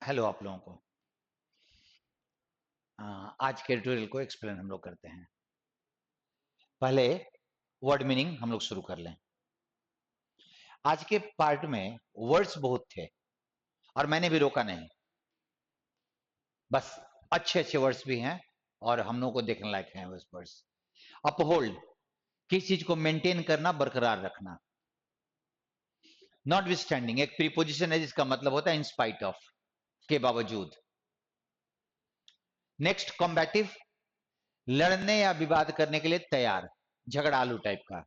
Hello आप लोगों को। आज के ट्यूटोरियल को एक्सप्लेन हम लोग करते हैं। पहले वर्ड मीनिंग हम लोग शुरू कर लें। आज के पार्ट में वर्ड्स बहुत थे और मैंने भी रोका नहीं। बस अच्छे अच्छे वर्ड्स भी हैं और हम लोगों को देखने लायक हैं उस वर्ड्स। अपहोल्ड, किसी चीज को मेंटेन करना, बरकरार रखना। नॉट विथस्टैंडिंग एक प्रीपोजिशन है जिसका मतलब होता है इन स्पाइट ऑफ, के बावजूद। नेक्स्ट कॉम्बैटिव, लड़ने या विवाद करने के लिए तैयार, झगड़ालू टाइप का।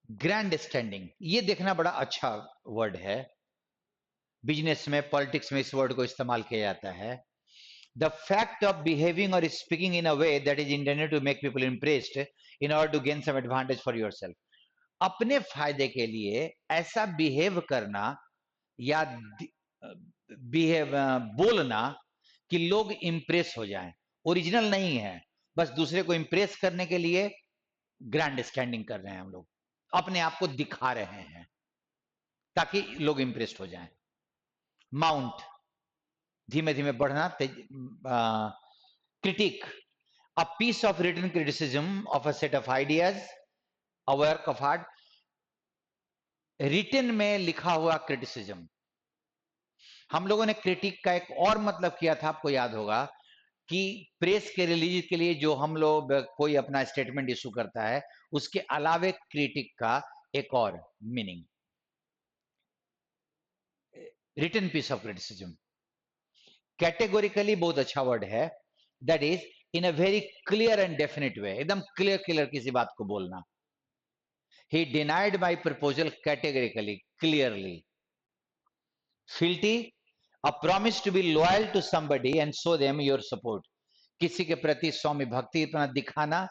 ग्रैंड स्टैंडिंग, ये देखना बड़ा अच्छा वर्ड है। बिजनेस में, पॉलिटिक्स में इस वर्ड को इस्तेमाल किया जाता है। द फैक्ट ऑफ बिहेविंग और speaking in a way that is intended to make people impressed in order to gain some advantage for yourself. अपने फायदे के लिए ऐसा बिहेव करना या बिहेव बोलना कि लोग इंप्रेस हो जाएं। ओरिजिनल नहीं है, बस दूसरे को इंप्रेस करने के लिए ग्रैंड स्टैंडिंग कर रहे हैं हम लोग, अपने आप को दिखा रहे हैं ताकि लोग इंप्रेस्ड हो जाएं। माउंट, धीमे धीमे बढ़ना। Critic, a piece of written criticism of a set of ideas, a work of art. Written में लिखा हुआ क्रिटिसिज्म। हम लोगों ने क्रिटिक का एक और मतलब किया था, आपको याद होगा कि प्रेस के रिलीज के लिए जो हम लोग कोई अपना स्टेटमेंट इशू करता है उसके अलावे क्रिटिक का एक और meaning, written piece of criticism. Categorically बहुत अच्छा वर्ड है, that is in a very clear and definite way, एकदम क्लियर क्लियर किसी बात को बोलना। He denied my proposal categorically, clearly. Fealty, a promise to be loyal to somebody and show them your support, किसी के प्रति स्वामी भक्ति अपना दिखाना।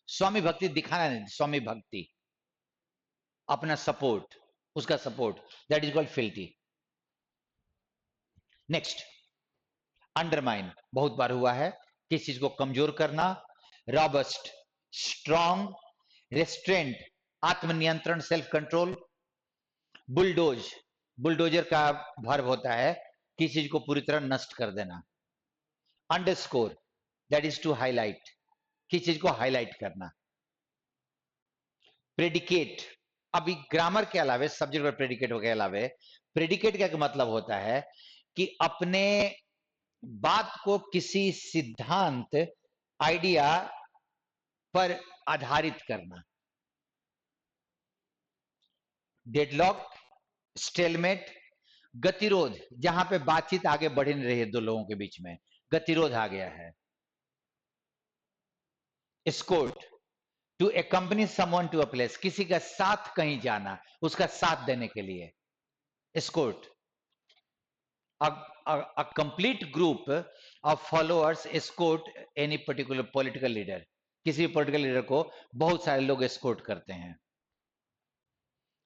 स्वामी भक्ति दिखाना नहीं, स्वामी भक्ति, अपना सपोर्ट, उसका support, that is called fealty. Next, undermine, बहुत बार हुआ है, किस चीज को कमजोर करना। रॉबस्ट, स्ट्रॉन्ग, रेस्ट्रेंट, आत्मनियंत्रण, सेल्फ कंट्रोल। बुलडोज, बुलडोजर का वर्ब होता है किसी चीज को पूरी तरह नष्ट कर देना। Underscore, that is to highlight, किसी चीज को हाईलाइट करना। प्रेडिकेट, अभी ग्रामर के अलावे, सब्जेक्ट और प्रेडिकेट के अलावे, प्रेडिकेट का मतलब होता है कि अपने बात को किसी सिद्धांत, आइडिया पर आधारित करना। डेडलॉक, स्टेलमेट, गतिरोध, जहां पे बातचीत आगे बढ़ नहीं रही है दो लोगों के बीच में, गतिरोध आ गया है। Escort, to accompany someone to a place, किसी का साथ कहीं जाना, उसका साथ देने के लिए। Escort, a complete group of followers escort any particular political leader, किसी पॉलिटिकल लीडर को बहुत सारे लोग एस्कॉर्ट करते हैं।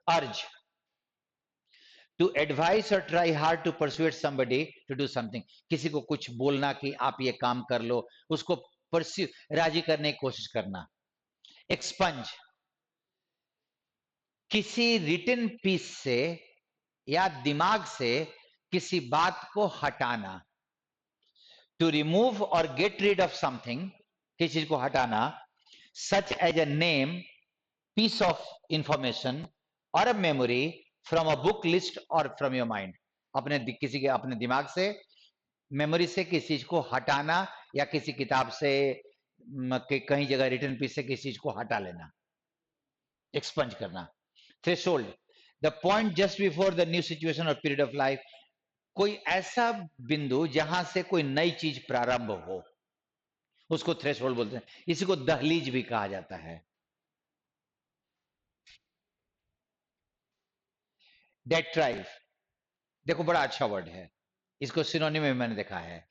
अर्ज, टू एडवाइस और try hard to persuade somebody to do something, किसी को कुछ बोलना कि आप ये काम कर लो, उसको परस्यू, राजी करने की कोशिश करना। एक्सपंज, किसी रिटन पीस से या दिमाग से किसी बात को हटाना। To remove or get rid of something, किसी चीज को हटाना। Such as a name, piece of information or a memory from a book list or from your mind, अपने किसी के अपने दिमाग से, मेमोरी से किसी चीज को हटाना या किसी किताब से कहीं जगह रिटर्न पीस से किसी चीज को हटा लेना, एक्सपंज करना। Threshold, the point just before the new situation और पीरियड ऑफ लाइफ, कोई ऐसा बिंदु जहां से कोई नई चीज प्रारंभ हो, उसको थ्रेशोल्ड बोलते हैं। इसी को दहलीज भी कहा जाता है। डेट्राइव, देखो बड़ा अच्छा वर्ड है, इसको सिनोनिम में मैंने देखा है।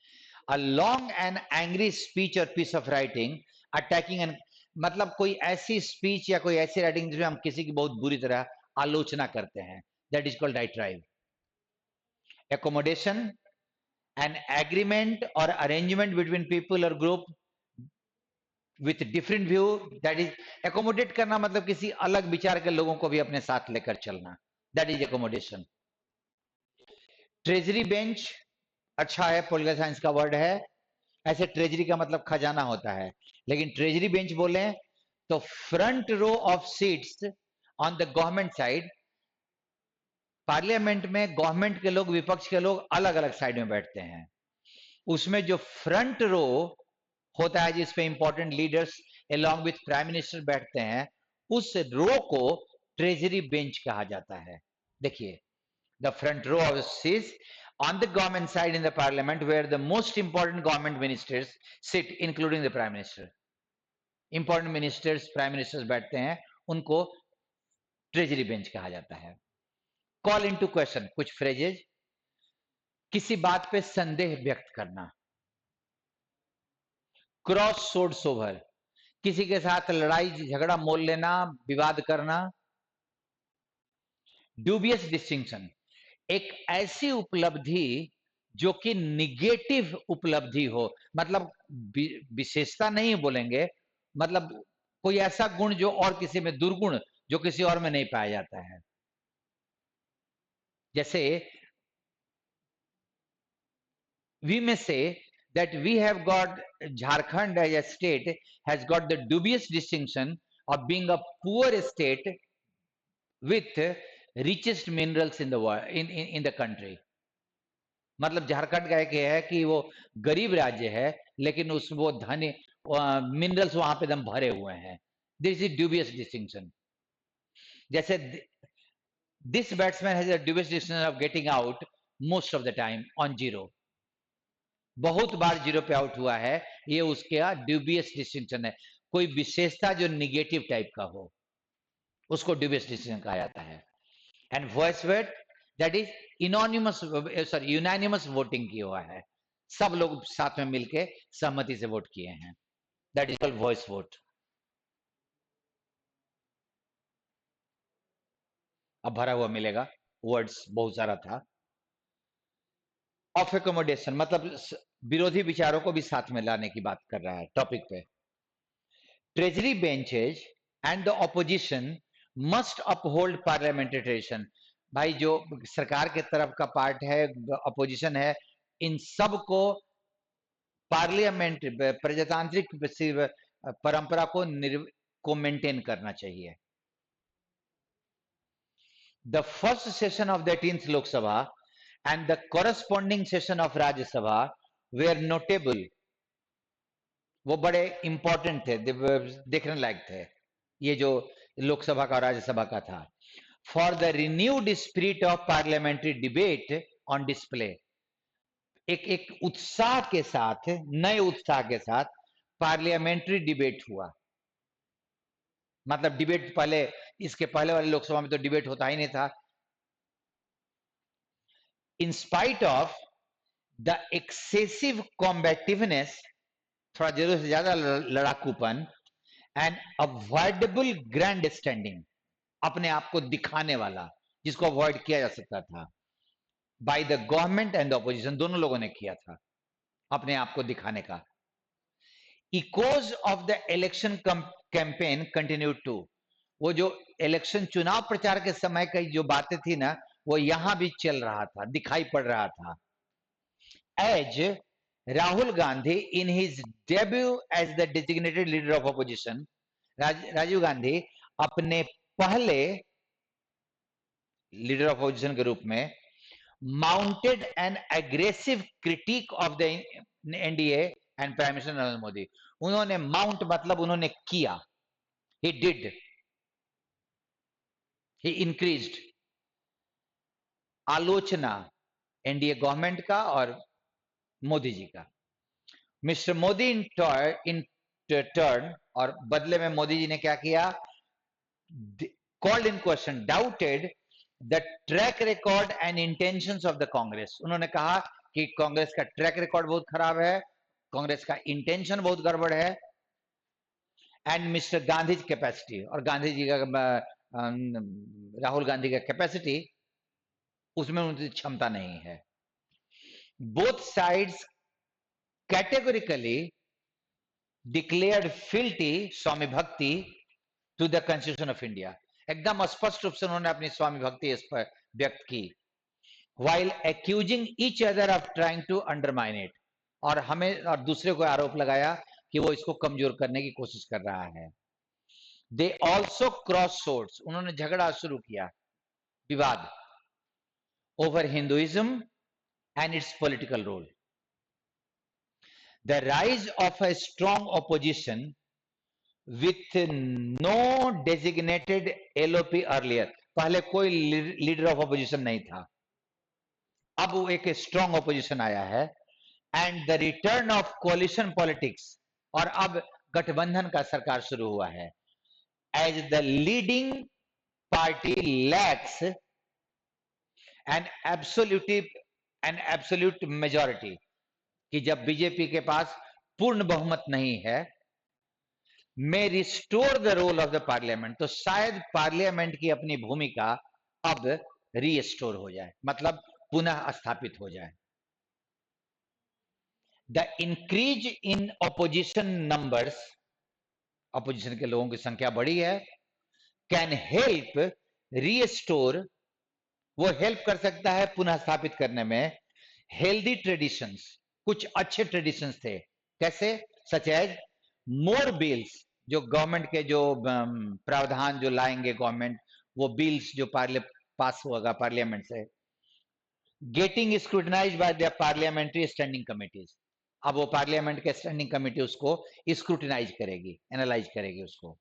A long and angry speech or piece of writing attacking and, मतलब कोई ऐसी स्पीच या कोई ऐसी राइटिंग जिसमें हम किसी की बहुत बुरी तरह आलोचना करते हैं, that is called diatribe. Accommodation, an agreement or arrangement between people or group with different view, that is, accommodate करना मतलब किसी अलग विचार के लोगों को भी अपने साथ लेकर चलना, that is accommodation. Treasury bench अच्छा है, पॉलिटिकल साइंस का वर्ड है। ऐसे ट्रेजरी का मतलब खजाना होता है, लेकिन ट्रेजरी बेंच बोले तो front row of seats on the government side. Parliament में गवर्नमेंट के लोग, विपक्ष के लोग अलग अलग साइड में बैठते हैं। उसमें जो फ्रंट रो होता है जिसपे important leaders along with prime minister बैठते हैं, उस रो को ट्रेजरी बेंच कहा जाता है। देखिए, the front row of seats on the government side in the parliament where the most important government ministers sit including the prime minister. important ministers, prime ministers बैठते हैं, उनको ट्रेजरी बेंच कहा जाता है। कॉल इनटू क्वेश्चन, कुछ phrases, किसी बात पे संदेह व्यक्त करना। क्रॉस सोर्ड सोवर, किसी के साथ लड़ाई झगड़ा मोल लेना, विवाद करना। ड्यूबियस डिस्टिंक्शन, एक ऐसी उपलब्धि जो कि निगेटिव उपलब्धि हो, मतलब विशेषता नहीं बोलेंगे, मतलब कोई ऐसा गुण जो और किसी में, दुर्गुण जो किसी और में नहीं पाया जाता है। जैसे we may say that we have got Jharkhand as a state has got the dubious distinction of being a poor state with richest minerals in the world, in the country. मतलब झारखंड का एक है कि वो गरीब राज्य है, लेकिन उस वो धनी मिनरल्स वहां पे एकदम भरे हुए हैं। This is dubious distinction. जैसे this batsman has a dubious distinction of getting out most of the time on zero. बहुत बार जीरो पे आउट हुआ है, ये उसके ड्यूबियस डिस्टिंक्शन है। कोई विशेषता जो निगेटिव टाइप का हो, उसको ड्यूबियस डिस्टिंक्शन कहा जाता है। And voice vote, that is unanimous, sorry unanimous voting की हुआ है, सब लोग साथ में मिलके सहमति से वोट किए हैं, that is called voice vote. अब भरा हुआ मिलेगा, वर्ड्स बहुत सारा था। ऑफ एकोमोडेशन मतलब विरोधी विचारों को भी साथ में लाने की बात कर रहा है टॉपिक पे। Treasury benches and the opposition must uphold parliamentary tradition. भाई जो सरकार के तरफ का पार्ट है, अपोजिशन है, इन सब को पार्लियामेंट प्रजातांत्रिक परंपरा को मेंटेन करना चाहिए। The first session of the 18th Lok Sabha and the corresponding session of Rajya Sabha where notable, वो बड़े इंपॉर्टेंट थे, देखने लायक थे, ये जो लोकसभा का और राज्यसभा का था। For the renewed spirit of parliamentary debate on display, एक उत्साह के साथ, नए उत्साह के साथ पार्लियामेंट्री डिबेट हुआ। मतलब डिबेट पहले, इसके पहले वाले लोकसभा में तो डिबेट होता ही नहीं था। In spite of the excessive combativeness, थोड़ा जरूरत से ज्यादा लड़ाकूपन, एंड अवॉइडेबल ग्रैंड स्टैंडिंग, अपने आप को दिखाने वाला, जिसको अवॉइड किया जा सकता था, by the government and the opposition, दोनों लोगों ने किया था अपने आप को दिखाने का। Echoes of the election campaign continued to, वो जो इलेक्शन चुनाव प्रचार के समय की जो बातें थी ना, वो यहां भी चल रहा था, दिखाई पड़ रहा था। As Rahul Gandhi in his debut as the designated leader of opposition, Rajiv Gandhi अपने पहले लीडर ऑफ ऑपोजिशन के रूप में mounted an aggressive critic of the NDA and prime minister Narendra Modi. उन्होंने माउंट मतलब उन्होंने किया, ही डिड, ही इंक्रीज्ड आलोचना एनडीए गवर्नमेंट का और मोदी जी का। मिस्टर मोदी इन टर्न, और बदले में मोदी जी ने क्या किया, called in question, doubted the track record and intentions of the Congress. उन्होंने कहा कि कांग्रेस का ट्रैक रिकॉर्ड बहुत खराब है, कांग्रेस का इंटेंशन बहुत गड़बड़ है। एंड मिस्टर गांधी कैपेसिटी, और गांधी जी का राहुल गांधी का कैपेसिटी, उसमें उनकी क्षमता नहीं है। Both sides categorically declared fealty स्वामी भक्ति to the constitution of India. एकदम स्पष्ट रूप से उन्होंने अपनी स्वामी भक्ति इस पर व्यक्त की। while accusing each other of trying to undermine it, और हमें और दूसरे को आरोप लगाया कि वो इसको कमजोर करने की कोशिश कर रहा है. They also crossed swords, उन्होंने झगड़ा शुरू किया, विवाद, over Hinduism and its political role. The rise of a strong opposition with no designated LOP earlier, पहले कोई लीडर ऑफ ऑपोजिशन नहीं था, अब वो एक स्ट्रॉन्ग ऑपोजिशन आया है, and the return of coalition politics, और अब गठबंधन का सरकार शुरू हुआ है, as the leading party lacks an absolute majority, कि जब बीजेपी के पास पूर्ण बहुमत नहीं है, may restore the role of the parliament, तो शायद पार्लियामेंट की अपनी भूमिका अब रीस्टोर हो जाए, मतलब पुनः स्थापित हो जाए. The increase in opposition numbers, opposition के लोगों की संख्या बढ़ी है, कैन हेल्प रीस्टोर, वो हेल्प कर सकता है पुनः स्थापित करने में, हेल्दी ट्रेडिशंस, कुछ अच्छे ट्रेडिशंस थे, कैसे, सच एज मोर बिल्स, जो गवर्नमेंट के जो प्रावधान जो लाएंगे गवर्नमेंट, वो बिल्स जो पास होगा पार्लियामेंट से, getting scrutinised by the parliamentary standing committees, अब वो पार्लियामेंट के स्टैंडिंग कमेटी उसको स्क्रूटनाइज करेगी, एनालाइज करेगी उसको.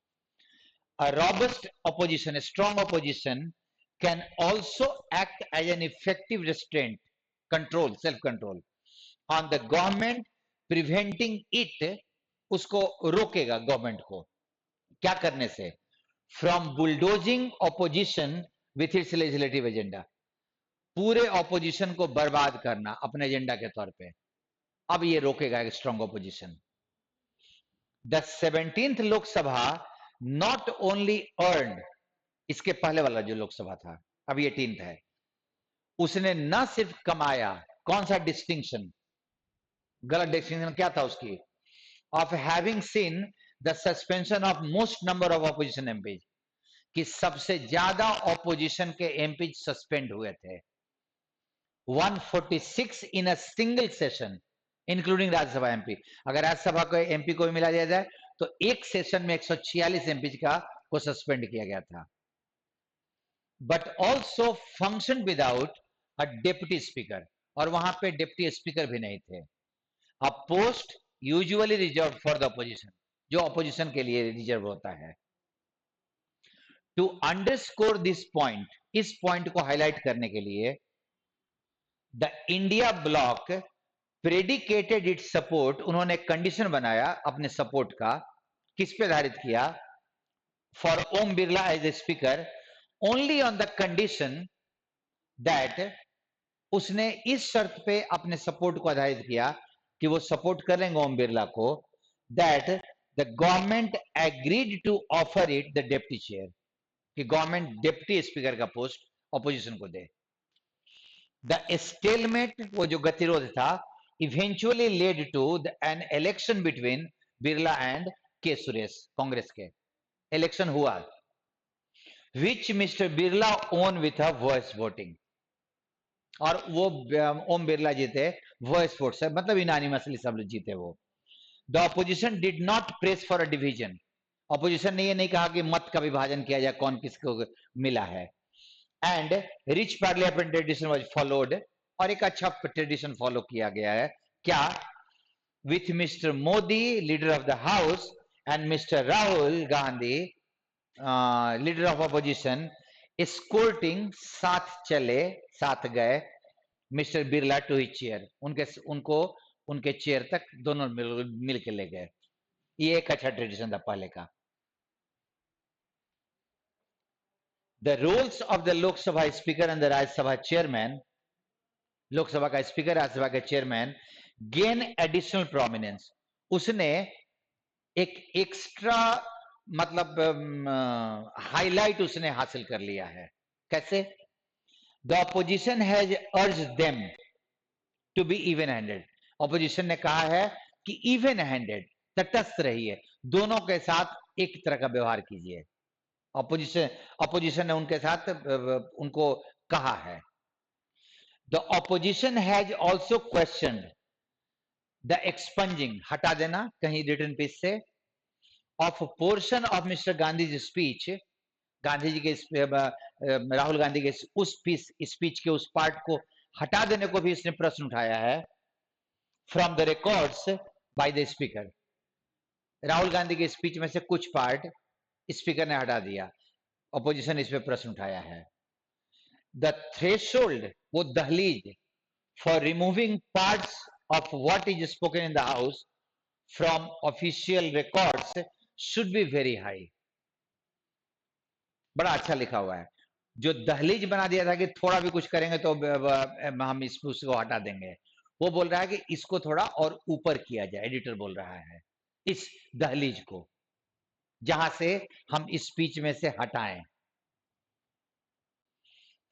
A robust opposition, a strong opposition can also act as an effective restraint, control, self-control on the government, preventing it, उसको रोकेगा government को, क्या करने से, from bulldozing opposition with its legislative agenda, पूरे ऑपोजिशन को बर्बाद करना अपने एजेंडा के तौर पे, अब ये रोकेगा एक strong opposition. The 17th Lok Sabha not only earn, इसके पहले वाला जो लोकसभा था, अब ये 18th है, उसने न सिर्फ कमाया, कौन सा डिस्टिंक्शन, गलत डिस्टिंक्शन क्या था उसकी, of having seen the suspension of most number of opposition MP, कि सबसे ज्यादा ऑपोजिशन के एमपी सस्पेंड हुए थे, 146 in a single session including Rajya Sabha MP, अगर राज्यसभा को एमपी को भी मिला जाए तो एक सेशन में 146 एमपी का को सस्पेंड किया गया था. But also function without a deputy speaker, और वहां पे डिप्टी स्पीकर भी नहीं थे, a post usually reserve for the opposition, जो ऑपोजिशन के लिए रिजर्व होता है. टू अंडरस्कोर दिस पॉइंट, इस पॉइंट को हाईलाइट करने के लिए, the India block predicated its support, उन्होंने कंडीशन बनाया अपने सपोर्ट का, किस पे आधारित किया, for Om Birla as a speaker, only on the condition that, उसने इस शर्त पे अपने सपोर्ट को आधारित किया कि वो सपोर्ट करेंगे ओम बिरला को, that the government agreed to offer it the deputy chair, कि गवर्नमेंट डिप्टी स्पीकर का पोस्ट ऑपोजिशन को दे. द स्टेलमेट, वो जो गतिरोध था, eventually led to an election between Birla and K Suresh, Congress के इलेक्शन हुआ, which mister Birla won with a voice voting, और वो ओम बिरला जीते वॉइस वोट से, मतलब इनानिमसली सब लोग जीते वो. The opposition did not press for a division, opposition ने ये नहीं कहा कि मत का विभाजन किया जाए, कौन किसको मिला है, and rich parliament tradition was followed, और एक अच्छा ट्रेडिशन फॉलो किया गया है, क्या, with mister Modi leader of the house and mister Rahul Gandhi leader of opposition escorting, साथ चले, साथ गए, mister Birla to his chair, उनको उनके चेयर तक दोनों मिल के ले गए. ये एक अच्छा ट्रेडिशन था पहले का. The roles of the Lok Sabha speaker and the Rajya Sabha chairman, Lok Sabha का स्पीकर, राज्यसभा का चेयरमैन, गेन एडिशनल प्रोमिनेंस, उसने एक एक्स्ट्रा, मतलब हाईलाइट उसने हासिल कर लिया है, कैसे, the opposition has urged them to be even handed, opposition ने कहा है कि इवन हैंडेड, तटस्थ रहिए, दोनों के साथ एक तरह का व्यवहार कीजिए, ऑपोजिशन ने उनके साथ उनको कहा है. The opposition has also questioned the expunging, हटा देना कहीं written piece से, of a portion of Mr. Gandhi's speech, Gandhi ji के राहुल गांधी के उस स्पीच के उस पार्ट को हटा देने को भी इसने प्रश्न उठाया है, from the records by the speaker. Rahul Gandhi के स्पीच में से कुछ पार्ट स्पीकर ने हटा दिया, अपोजिशन इस पे प्रश्न उठाया है। द थ्रेशोल्ड, वो दहलीज, for removing parts of what is spoken in the house from official records should be very high. बड़ा अच्छा लिखा हुआ है। जो दहलीज बना दिया था कि थोड़ा भी कुछ करेंगे तो हम इसको हटा देंगे, वो बोल रहा है कि इसको थोड़ा और ऊपर किया जाए, एडिटर बोल रहा है, इस दहलीज को जहां से हम इस स्पीच में से हटाएं।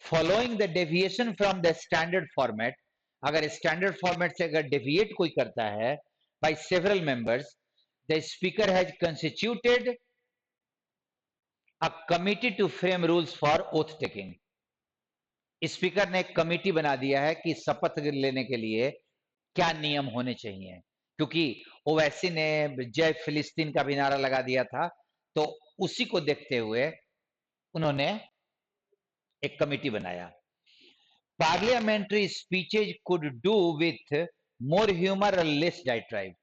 Following the deviation from the standard format, अगर स्टैंडर्ड फॉर्मेट से अगर डेविएट कोई करता है by several members, the speaker has constituted a committee to frame rules for oath taking. Speaker ने एक कमिटी बना दिया है कि शपथ लेने के लिए क्या नियम होने चाहिए, क्योंकि ओवैसी ने जय फिलिस्तीन का भी नारा लगा दिया था, तो उसी को देखते हुए उन्होंने एक कमिटी बनाया। Parliamentary speeches could do with more humour और लेस डाइट्राइब,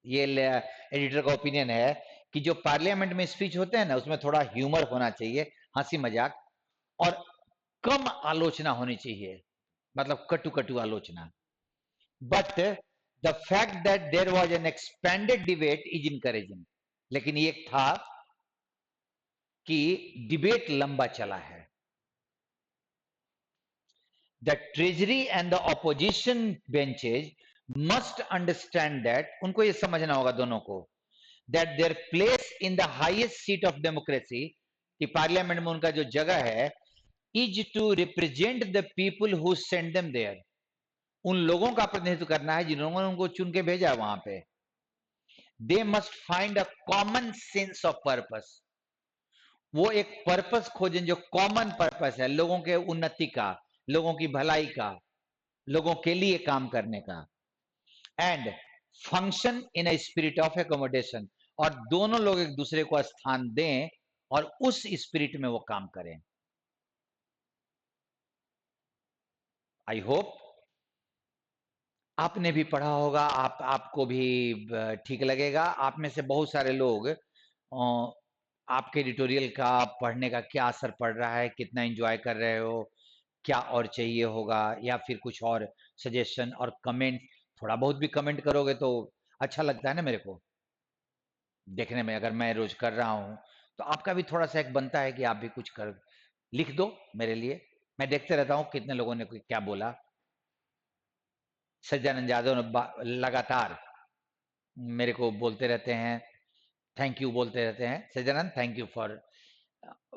ये एडिटर का ओपिनियन है कि जो पार्लियामेंट में स्पीच होते हैं ना, उसमें थोड़ा ह्यूमर होना चाहिए, हंसी मजाक, और कम आलोचना होनी चाहिए, मतलब कटु कटु आलोचना। But the fact that there was an expanded debate is encouraging, लेकिन ये था कि डिबेट लंबा चला है। The treasury and the opposition benches must understand that, उनको ये समझना होगा दोनों को, that their place in the highest seat of democracy, कि पार्लियामेंट में उनका जो जगह है, is to represent the people who send them there, उन लोगों का प्रतिनिधित्व करना है जिन्होंने उनको चुन के भेजा वहां पे। They must find a common sense of purpose, वो एक पर्पस खोजें जो कॉमन पर्पस है, लोगों के उन्नति का, लोगों की भलाई का, लोगों के लिए काम करने का। And function in a spirit of accommodation, और दोनों लोग एक दूसरे को स्थान दें और उस स्पिरिट में वो काम करें। आई होप आपने भी पढ़ा होगा, आपको भी ठीक लगेगा। आप में से बहुत सारे लोग आपके एडिटोरियल का पढ़ने का क्या असर पड़ रहा है, कितना एंजॉय कर रहे हो, क्या और चाहिए होगा, या फिर कुछ और सजेशन और कमेंट, थोड़ा बहुत भी कमेंट करोगे तो अच्छा लगता है ना मेरे को देखने में। अगर मैं रोज कर रहा हूँ तो आपका भी थोड़ा सा एक बनता है कि आप भी कुछ कर लिख दो मेरे लिए। मैं देखते रहता हूँ कितने लोगों ने क्या बोला। सज्जानंद यादव ने लगातार मेरे को बोलते रहते हैं, थैंक यू बोलते रहते हैं, Sajjanand thank you for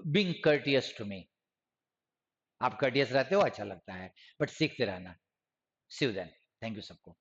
being courteous to me. आप कर्टियस रहते हो, अच्छा लगता है, बट सीखते रहना। सी यू देन, थैंक यू सबको।